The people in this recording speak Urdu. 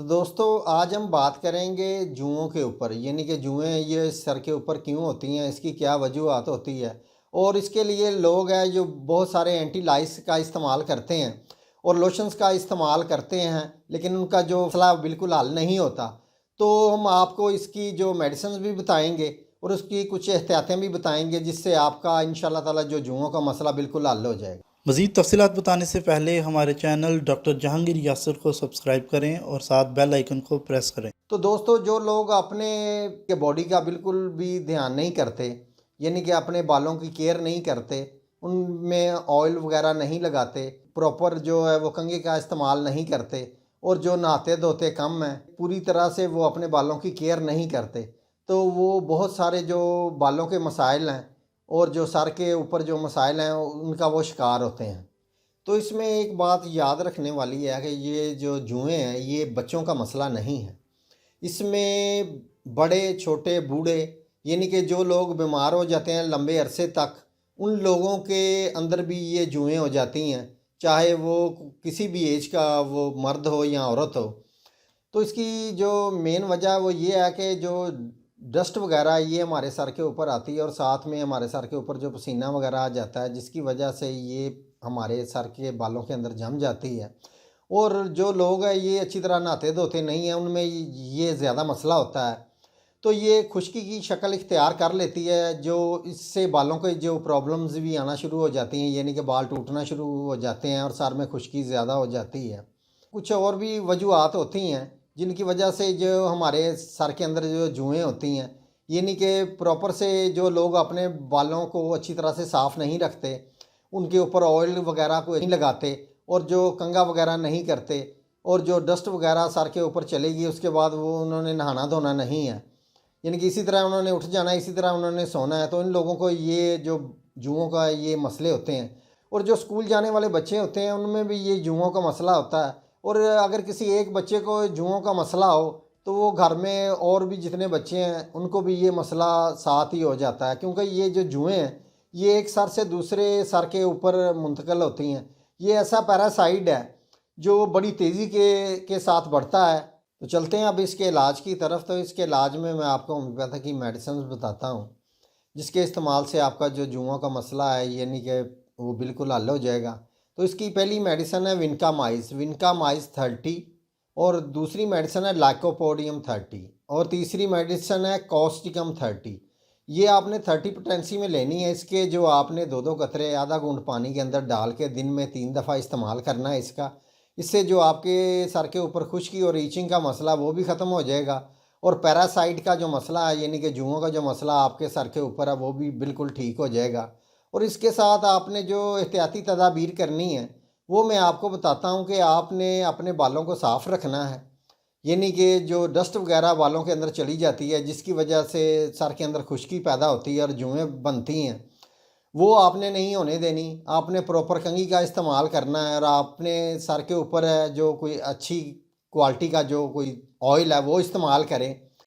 تو دوستو آج ہم بات کریں گے جوؤں کے اوپر، یعنی کہ جوئیں یہ سر کے اوپر کیوں ہوتی ہیں، اس کی کیا وجوہات ہوتی ہے اور اس کے لیے لوگ ہیں جو بہت سارے اینٹی لائس کا استعمال کرتے ہیں اور لوشنز کا استعمال کرتے ہیں، لیکن ان کا جو مسئلہ بالکل حل نہیں ہوتا۔ تو ہم آپ کو اس کی جو میڈیسنز بھی بتائیں گے اور اس کی کچھ احتیاطیں بھی بتائیں گے، جس سے آپ کا انشاءاللہ تعالی جو جوؤں کا مسئلہ بالکل حل ہو جائے گا۔ مزید تفصیلات بتانے سے پہلے ہمارے چینل ڈاکٹر جہانگیر یاسر کو سبسکرائب کریں اور ساتھ بیل آئیکن کو پریس کریں۔ تو دوستو جو لوگ اپنے باڈی کا بالکل بھی دھیان نہیں کرتے، یعنی کہ اپنے بالوں کی کیئر نہیں کرتے، ان میں آئل وغیرہ نہیں لگاتے، پراپر جو ہے وہ کنگھی کا استعمال نہیں کرتے، اور جو نہاتے دھوتے کم ہیں، پوری طرح سے وہ اپنے بالوں کی کیئر نہیں کرتے، تو وہ بہت سارے جو بالوں کے مسائل ہیں اور جو سر کے اوپر جو مسائل ہیں ان کا وہ شکار ہوتے ہیں۔ تو اس میں ایک بات یاد رکھنے والی ہے کہ یہ جو جوئیں ہیں یہ بچوں کا مسئلہ نہیں ہے، اس میں بڑے چھوٹے بوڑھے، یعنی کہ جو لوگ بیمار ہو جاتے ہیں لمبے عرصے تک، ان لوگوں کے اندر بھی یہ جوئیں ہو جاتی ہیں، چاہے وہ کسی بھی ایج کا وہ مرد ہو یا عورت ہو۔ تو اس کی جو مین وجہ وہ یہ ہے کہ جو ڈسٹ وغیرہ یہ ہمارے سر کے اوپر آتی ہے اور ساتھ میں ہمارے سر کے اوپر جو پسینہ وغیرہ آ جاتا ہے، جس کی وجہ سے یہ ہمارے سر کے بالوں کے اندر جم جاتی ہے، اور جو لوگ ہیں یہ اچھی طرح نہاتے دھوتے نہیں ہیں، ان میں یہ زیادہ مسئلہ ہوتا ہے، تو یہ خشکی کی شکل اختیار کر لیتی ہے، جو اس سے بالوں کے جو پرابلمز بھی آنا شروع ہو جاتی ہیں، یعنی کہ بال ٹوٹنا شروع ہو جاتے ہیں اور سر میں خشکی زیادہ ہو جاتی ہے۔ کچھ اور بھی وجوہات ہوتی ہیں جن کی وجہ سے جو ہمارے سر کے اندر جو جوئیں ہوتی ہیں، یعنی کہ پراپر سے جو لوگ اپنے بالوں کو اچھی طرح سے صاف نہیں رکھتے، ان کے اوپر آئل وغیرہ کو نہیں لگاتے، اور جو کنگھا وغیرہ نہیں کرتے، اور جو ڈسٹ وغیرہ سر کے اوپر چلے گی اس کے بعد وہ انہوں نے نہانا دھونا نہیں ہے، یعنی کہ اسی طرح انہوں نے اٹھ جانا ہے، اسی طرح انہوں نے سونا ہے، تو ان لوگوں کو یہ جو جوؤں کا یہ مسئلے ہوتے ہیں۔ اور جو اسکول جانے والے بچے ہوتے ہیں ان میں بھی یہ جوؤں کا مسئلہ ہوتا ہے، اور اگر کسی ایک بچے کو جوؤں کا مسئلہ ہو تو وہ گھر میں اور بھی جتنے بچے ہیں ان کو بھی یہ مسئلہ ساتھ ہی ہو جاتا ہے، کیونکہ یہ جو جوئیں ہیں یہ ایک سر سے دوسرے سر کے اوپر منتقل ہوتی ہیں۔ یہ ایسا پیراسائڈ ہے جو بڑی تیزی کے ساتھ بڑھتا ہے۔ تو چلتے ہیں اب اس کے علاج کی طرف۔ تو اس کے علاج میں آپ کو ہومیوپیتھی کی میڈیسنز بتاتا ہوں، جس کے استعمال سے آپ کا جو جوؤں کا مسئلہ ہے یعنی کہ وہ بالکل حل ہو جائے گا۔ تو اس کی پہلی میڈیسن ہے ونکامائز 30، اور دوسری میڈیسن ہے لائکوپوڈیم 30، اور تیسری میڈیسن ہے کوسٹیکم 30۔ یہ آپ نے 30 پوٹینسی میں لینی ہے۔ اس کے جو آپ نے 2 قطرے آدھا گھونٹ پانی کے اندر ڈال کے دن میں 3 دفعہ استعمال کرنا ہے اس کا۔ اس سے جو آپ کے سر کے اوپر خشکی اور ایچنگ کا مسئلہ وہ بھی ختم ہو جائے گا، اور پیراسائٹ کا جو مسئلہ ہے یعنی کہ جوؤں کا جو مسئلہ آپ کے سر کے اوپر ہے وہ بھی بالکل ٹھیک ہو جائے گا۔ اور اس کے ساتھ آپ نے جو احتیاطی تدابیر کرنی ہے وہ میں آپ کو بتاتا ہوں کہ آپ نے اپنے بالوں کو صاف رکھنا ہے، یعنی کہ جو ڈسٹ وغیرہ بالوں کے اندر چلی جاتی ہے جس کی وجہ سے سر کے اندر خشکی پیدا ہوتی ہے اور جوئیں بنتی ہیں، وہ آپ نے نہیں ہونے دینی۔ آپ نے پراپر کنگھی کا استعمال کرنا ہے، اور آپ نے سر کے اوپر ہے جو کوئی اچھی کوالٹی کا جو کوئی آئل ہے وہ استعمال کریں،